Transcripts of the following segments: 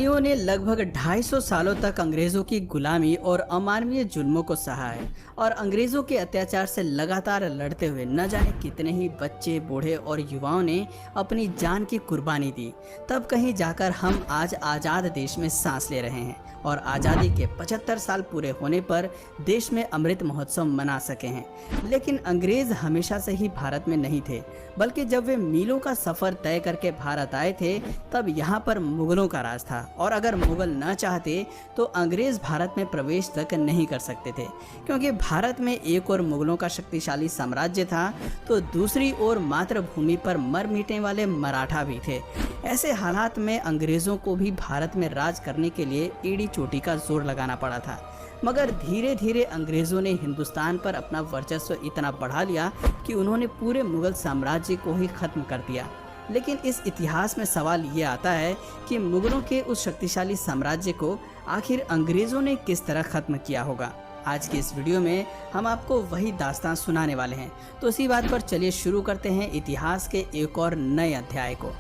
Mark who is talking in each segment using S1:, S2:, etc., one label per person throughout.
S1: हिंदुस्तानियों ने लगभग 250 सालों तक अंग्रेजों की गुलामी और अमानवीय जुल्मों को सहा है और अंग्रेजों के अत्याचार से लगातार लड़ते हुए न जाने कितने ही बच्चे, बूढ़े और युवाओं ने अपनी जान की कुर्बानी दी। तब कहीं जाकर हम आज आज़ाद देश में सांस ले रहे हैं और आज़ादी के 75 साल पूरे होने पर देश में अमृत महोत्सव मना सके हैं। लेकिन अंग्रेज हमेशा से ही भारत में नहीं थे, बल्कि जब वे मीलों का सफ़र तय करके भारत आए थे तब यहाँ पर मुगलों का राज था और अगर मुगल न चाहते तो अंग्रेज भारत में प्रवेश तक नहीं कर सकते थे, क्योंकि भारत में एक और मुगलों का शक्तिशाली साम्राज्य था तो दूसरी ओर मातृभूमि पर मर मिटने वाले मराठा भी थे। ऐसे हालात में अंग्रेजों को भी भारत में राज करने के लिए एड़ी चोटी का जोर लगाना पड़ा था। मगर धीरे धीरे अंग्रेजों ने हिंदुस्तान पर अपना वर्चस्व इतना बढ़ा लिया कि उन्होंने पूरे मुगल साम्राज्य को ही खत्म कर दिया। लेकिन इस इतिहास में सवाल ये आता है कि मुगलों के उस शक्तिशाली साम्राज्य को आखिर अंग्रेजों ने किस तरह खत्म किया होगा। आज की इस वीडियो में हम आपको वही दास्तान सुनाने वाले हैं। तो इसी बात पर चलिए शुरू करते हैं इतिहास के एक और नए अध्याय को।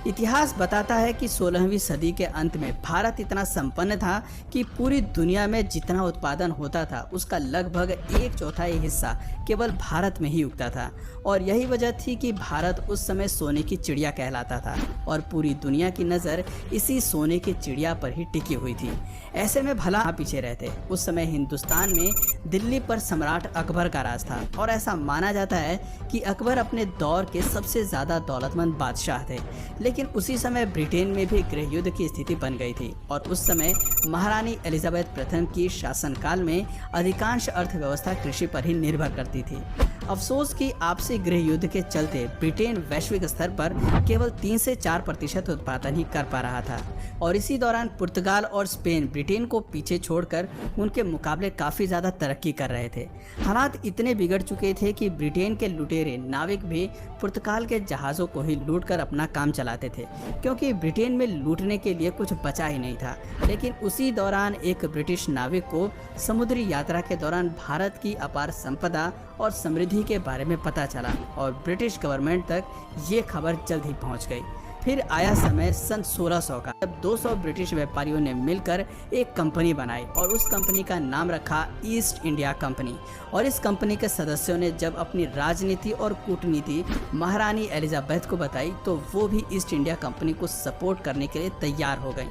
S1: इतिहास बताता है कि 16वीं सदी के अंत में भारत इतना संपन्न था कि पूरी दुनिया में जितना उत्पादन होता था उसका लगभग 1/4 हिस्सा केवल भारत में ही उगता था और यही वजह थी कि भारत उस समय सोने की चिड़िया कहलाता था और पूरी दुनिया की नज़र इसी सोने की चिड़िया पर ही टिकी हुई थी। ऐसे में भला पीछे रहते। उस समय हिंदुस्तान में दिल्ली पर सम्राट अकबर का राज था और ऐसा माना जाता है कि अकबर अपने दौर के सबसे ज़्यादा दौलतमंद बादशाह थे। लेकिन उसी समय ब्रिटेन में भी गृह युद्ध की स्थिति बन गई थी और उस समय महारानी एलिजाबेथ प्रथम की शासनकाल में अधिकांश अर्थव्यवस्था कृषि पर ही निर्भर करती थी। अफसोस कि आपसी गृह युद्ध के चलते ब्रिटेन वैश्विक स्तर पर केवल 3 से 4% उत्पादन ही कर पा रहा था और इसी दौरान पुर्तगाल और स्पेन ब्रिटेन को पीछे छोड़कर उनके मुकाबले काफ़ी ज़्यादा तरक्की कर रहे थे। हालात इतने बिगड़ चुके थे कि ब्रिटेन के लुटेरे नाविक भी पुर्तगाल के जहाज़ों को ही लूटकर अपना काम चलाते थे, क्योंकि ब्रिटेन में लूटने के लिए कुछ बचा ही नहीं था। लेकिन उसी दौरान एक ब्रिटिश नाविक को समुद्री यात्रा के दौरान भारत की अपार संपदा और समृद्धि के बारे में पता चला और ब्रिटिश गवर्नमेंट तक ये खबर जल्द ही पहुंच गई। फिर आया समय सन 1600 का, जब 200 ब्रिटिश व्यापारियों ने मिलकर एक कंपनी बनाई और उस कंपनी का नाम रखा ईस्ट इंडिया कंपनी। और इस कंपनी के सदस्यों ने जब अपनी राजनीति और कूटनीति महारानी एलिजाबेथ को बताई तो वो भी ईस्ट इंडिया कंपनी को सपोर्ट करने के लिए तैयार हो गई।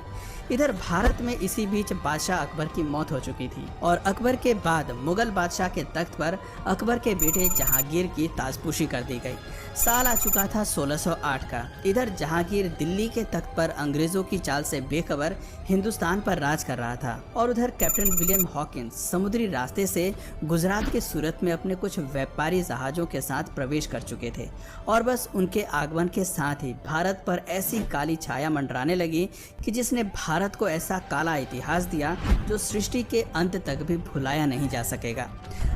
S1: इधर भारत में इसी बीच बादशाह अकबर की मौत हो चुकी थी और अकबर के बाद मुगल बादशाह के तख्त पर अकबर के बेटे जहांगीर की ताजपोशी कर दी गई। साल आ चुका था 1608 का। इधर जहांगीर दिल्ली के तख्त पर अंग्रेजों की चाल से बेखबर हिंदुस्तान पर राज कर रहा था और उधर कैप्टन विलियम हॉकिंस समुद्री रास्ते से गुजरात के सूरत में अपने कुछ व्यापारी जहाजों के साथ प्रवेश कर चुके थे और बस उनके आगमन के साथ ही भारत पर ऐसी काली छाया मंडराने लगी कि जिसने भारत को ऐसा काला इतिहास दिया जो सृष्टि के अंत तक भी भुलाया नहीं जा सकेगा।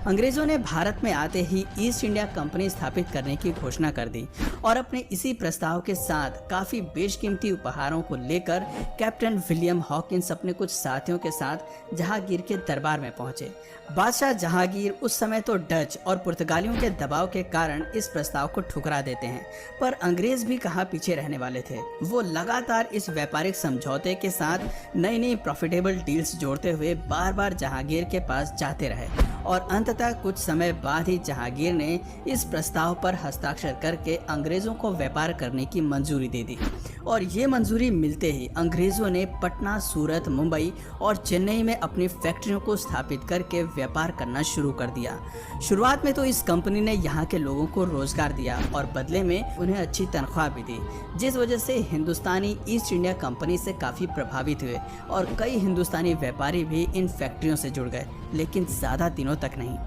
S1: अंग्रेजों ने भारत में आते ही ईस्ट इंडिया कंपनी स्थापित करने की घोषणा कर दी और अपने इसी प्रस्ताव के साथ काफी बेशकीमती उपहारों को लेकर कैप्टन विलियम हॉकिंस अपने कुछ साथियों के साथ जहांगीर के दरबार में पहुंचे। बादशाह जहांगीर उस समय तो डच और पुर्तगालियों के दबाव के कारण इस प्रस्ताव को ठुकरा देते हैं, पर अंग्रेज भी कहाँ पीछे रहने वाले थे। वो लगातार इस व्यापारिक समझौते के साथ नई नई प्रॉफिटेबल डील्स जोड़ते हुए बार बार जहांगीर के पास जाते रहे और अंततः कुछ समय बाद ही जहांगीर ने इस प्रस्ताव पर हस्ताक्षर करके अंग्रेजों को व्यापार करने की मंजूरी दे दी। और ये मंजूरी मिलते ही अंग्रेजों ने पटना, सूरत, मुंबई और चेन्नई में अपनी फैक्ट्रियों को स्थापित करके व्यापार करना शुरू कर दिया। शुरुआत में तो इस कंपनी ने यहाँ के लोगों को रोजगार दिया और बदले में उन्हें अच्छी तनख्वाह भी दी, जिस वजह से हिंदुस्तानी ईस्ट इंडिया कंपनी से काफ़ी प्रभावित हुए और कई हिंदुस्तानी व्यापारी भी इन फैक्ट्रियों से जुड़ गए। लेकिन ज़्यादा दिनों तक नहीं।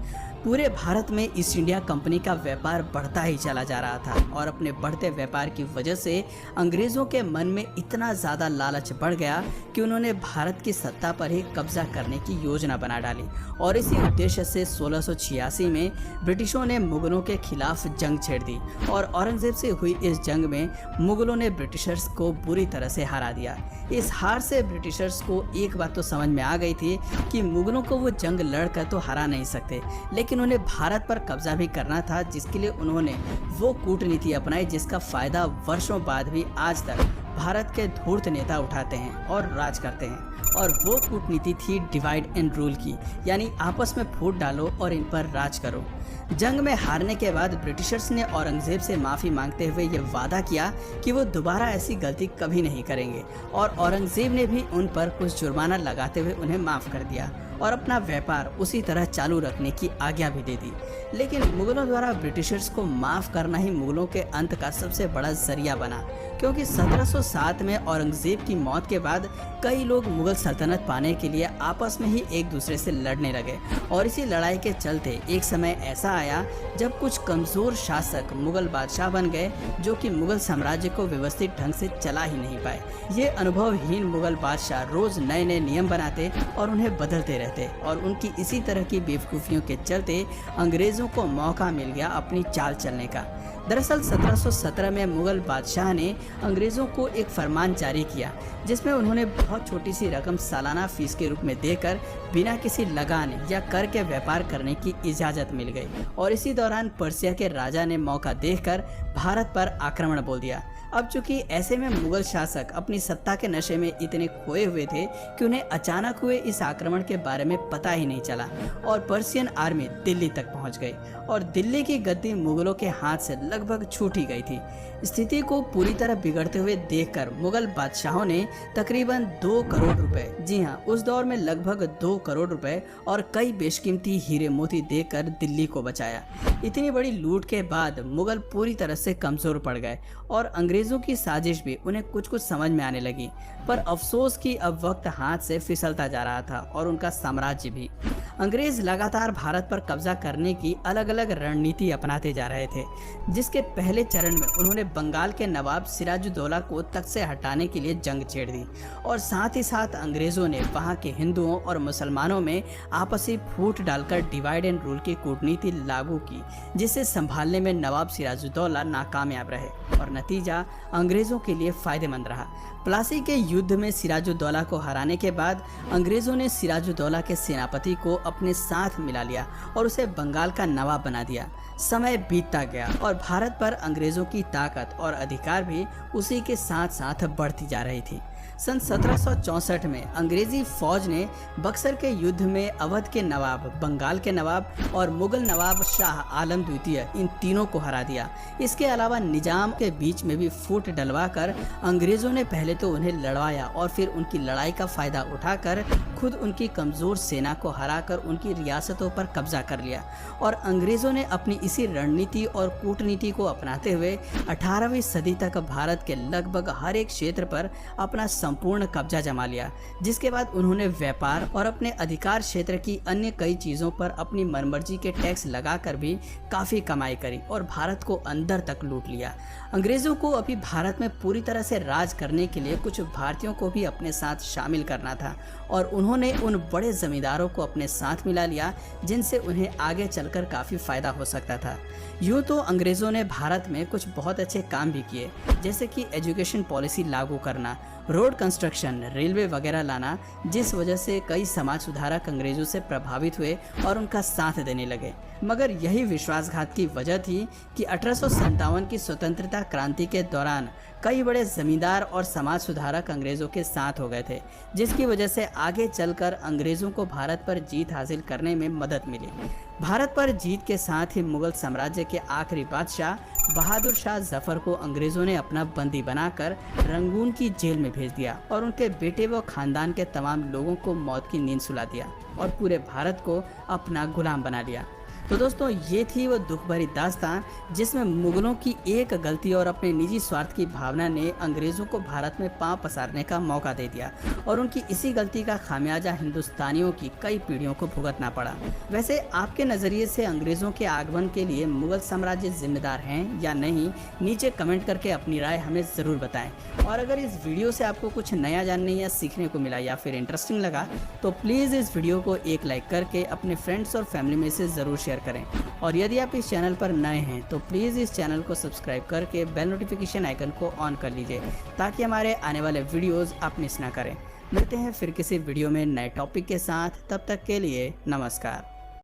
S1: पूरे भारत में ईस्ट इंडिया कंपनी का व्यापार बढ़ता ही चला जा रहा था और अपने बढ़ते व्यापार की वजह से अंग्रेज़ों के मन में इतना ज़्यादा लालच बढ़ गया कि उन्होंने भारत की सत्ता पर ही कब्जा करने की योजना बना डाली और इसी उद्देश्य से 1686 में ब्रिटिशों ने मुगलों के खिलाफ जंग छेड़ दी और औरंगजेब से हुई इस जंग में मुगलों ने ब्रिटिशर्स को बुरी तरह से हरा दिया। इस हार से ब्रिटिशर्स को एक बात तो समझ में आ गई थी कि मुगलों को वो जंग लड़कर तो हरा नहीं सकते, लेकिन उन्हें भारत पर कब्जा भी करना था, जिसके लिए उन्होंने वो कूटनीति अपनाई जिसका फायदा वर्षों बाद भी आज तक भारत के धूर्त नेता उठाते हैं और राज करते हैं। और वो कूटनीति थी डिवाइड एंड रूल की, यानी आपस में फूट डालो और इन पर राज करो। जंग में हारने के बाद ब्रिटिशर्स ने औरंगजेब से माफ़ी मांगते हुए ये वादा किया कि वो दोबारा ऐसी गलती कभी नहीं करेंगे, और औरंगजेब ने भी उन पर कुछ जुर्माना लगाते हुए उन्हें माफ़ कर दिया और अपना व्यापार उसी तरह चालू रखने की आज्ञा भी दे दी। लेकिन मुगलों द्वारा ब्रिटिशर्स को माफ़ करना ही मुगलों के अंत का सबसे बड़ा जरिया बना, क्योंकि 1707 में औरंगजेब की मौत के बाद कई लोग मुगल सल्तनत पाने के लिए आपस में ही एक दूसरे से लड़ने लगे। और इसी लड़ाई के चलते एक समय ऐसा आया जब कुछ कमज़ोर शासक मुगल बादशाह बन गए, जो कि मुगल साम्राज्य को व्यवस्थित ढंग से चला ही नहीं पाए। ये अनुभवहीन मुगल बादशाह रोज़ नए नए नियम बनाते और उन्हें बदलते रहते, और उनकी इसी तरह की बेवकूफ़ियों के चलते अंग्रेज़ों को मौका मिल गया अपनी चाल चलने का। दरअसल 1717 में मुगल बादशाह ने अंग्रेज़ों को एक फरमान जारी किया, जिसमें उन्होंने बहुत छोटी सी रकम सालाना फीस के रूप में देकर बिना किसी लगान या कर के व्यापार करने की इजाज़त मिल गई। और इसी दौरान पर्सिया के राजा ने मौका देखकर भारत पर आक्रमण बोल दिया। अब चूंकि ऐसे में मुगल शासक अपनी सत्ता के नशे में इतने खोए हुए थे कि उन्हें अचानक हुए इस आक्रमण के बारे में पता ही नहीं चला, और पर्शियन आर्मी दिल्ली तक पहुंच गई और दिल्ली की गद्दी मुगलों के हाथ से लगभग छूट ही गई थी। स्थिति को पूरी तरह बिगड़ते हुए देखकर मुगल बादशाहों ने तकरीबन 2 करोड़ रुपए, जी हाँ, उस दौर में लगभग 2 करोड़ रुपए और कई बेशकीमती हीरे मोती देकर दिल्ली को बचाया। इतनी बड़ी लूट के बाद मुगल पूरी तरह से कमजोर पड़ गए और अंग्रेजों की साजिश भी उन्हें कुछ कुछ समझ में आने लगी। पर अफसोस कि अब वक्त हाथ से फिसलता जा रहा था और उनका साम्राज्य भी। अंग्रेज लगातार भारत पर कब्जा करने की अलग अलग रणनीति अपनाते जा रहे थे, जिसके पहले चरण में उन्होंने बंगाल के नवाब सिराजुद्दौला को तख्त से हटाने के लिए जंग छेड़ दी, और साथ ही साथ अंग्रेजों ने वहां के हिंदुओं और मुसलमानों में आपसी फूट डालकर डिवाइड एंड रूल की कूटनीति लागू की, जिसे संभालने में नवाब सिराजुद्दौला नाकामयाब रहे और नतीजा अंग्रेजों के लिए फायदेमंद रहा। प्लासी के युद्ध में सिराजुद्दौला को हराने के बाद अंग्रेजों ने सिराजुद्दौला के सेनापति को अपने साथ मिला लिया और उसे बंगाल का नवाब बना दिया। समय बीतता गया और भारत पर अंग्रेजों की ताकत और अधिकार भी उसी के साथ साथ बढ़ती जा रही थी। सन 1764 में अंग्रेजी फौज ने बक्सर के युद्ध में अवध के नवाब, बंगाल के नवाब और मुगल नवाब शाह आलम द्वितीय, इन तीनों को हरा दिया। इसके अलावा निजाम के बीच में भी फूट डलवाकर अंग्रेजों ने पहले तो उन्हें लड़वाया और फिर उनकी लड़ाई का फायदा उठाकर खुद उनकी कमजोर सेना को हराकर उनकी रियासतों पर कब्जा कर लिया। और अंग्रेजों ने अपनी इसी रणनीति और कूटनीति को अपनाते हुए 18वीं सदी तक भारत के लगभग हर एक क्षेत्र पर अपना संपूर्ण कब्जा जमा लिया, जिसके बाद उन्होंने व्यापार और अपने अधिकार क्षेत्र की अन्य कई चीजों पर अपनी मनमर्जी के टैक्स लगाकर भी काफी कमाई करी और भारत को अंदर तक लूट लिया। अंग्रेजों को अभी भारत में पूरी तरह से राज करने के लिए कुछ भारतीयों को भी अपने साथ शामिल करना था, और उन्होंने उन बड़े जमींदारों को अपने साथ मिला लिया जिनसे उन्हें आगे चलकर काफी फायदा हो सकता था। यूँ तो अंग्रेजों ने भारत में कुछ बहुत अच्छे काम भी किए, जैसे कि एजुकेशन पॉलिसी लागू करना, रोड कंस्ट्रक्शन, रेलवे वगैरह लाना, जिस वजह से कई समाज सुधारक अंग्रेजों से प्रभावित हुए और उनका साथ देने लगे। मगर यही विश्वासघात की वजह थी कि 1857 की स्वतंत्रता क्रांति के दौरान कई बड़े जमींदार और समाज सुधारक अंग्रेजों के साथ हो गए थे, जिसकी वजह से आगे चलकर अंग्रेजों को भारत पर जीत हासिल करने में मदद मिली। भारत पर जीत के साथ ही मुगल साम्राज्य के आखिरी बादशाह बहादुर शाह जफर को अंग्रेजों ने अपना बंदी बनाकर रंगून की जेल में भेज दिया और उनके बेटे व खानदान के तमाम लोगों को मौत की नींद सुला दिया और पूरे भारत को अपना गुलाम बना लिया। तो दोस्तों, ये थी वो दुख भरी दास्तान जिसमें मुगलों की एक गलती और अपने निजी स्वार्थ की भावना ने अंग्रेज़ों को भारत में पांव पसारने का मौका दे दिया, और उनकी इसी गलती का खामियाजा हिंदुस्तानियों की कई पीढ़ियों को भुगतना पड़ा। वैसे आपके नज़रिए से अंग्रेज़ों के आगमन के लिए मुगल साम्राज्य जिम्मेदार हैं या नहीं, नीचे कमेंट करके अपनी राय हमें ज़रूर बताएं। और अगर इस वीडियो से आपको कुछ नया जानने या सीखने को मिला या फिर इंटरेस्टिंग लगा तो प्लीज़ इस वीडियो को एक लाइक करके अपने फ्रेंड्स और फैमिली में से ज़रूर शेयर करें। और यदि आप इस चैनल पर नए हैं तो प्लीज़ इस चैनल को सब्सक्राइब करके बेल नोटिफिकेशन आइकन को ऑन कर लीजिए, ताकि हमारे आने वाले वीडियोस आप मिस ना करें। मिलते हैं फिर किसी वीडियो में नए टॉपिक के साथ, तब तक के लिए नमस्कार।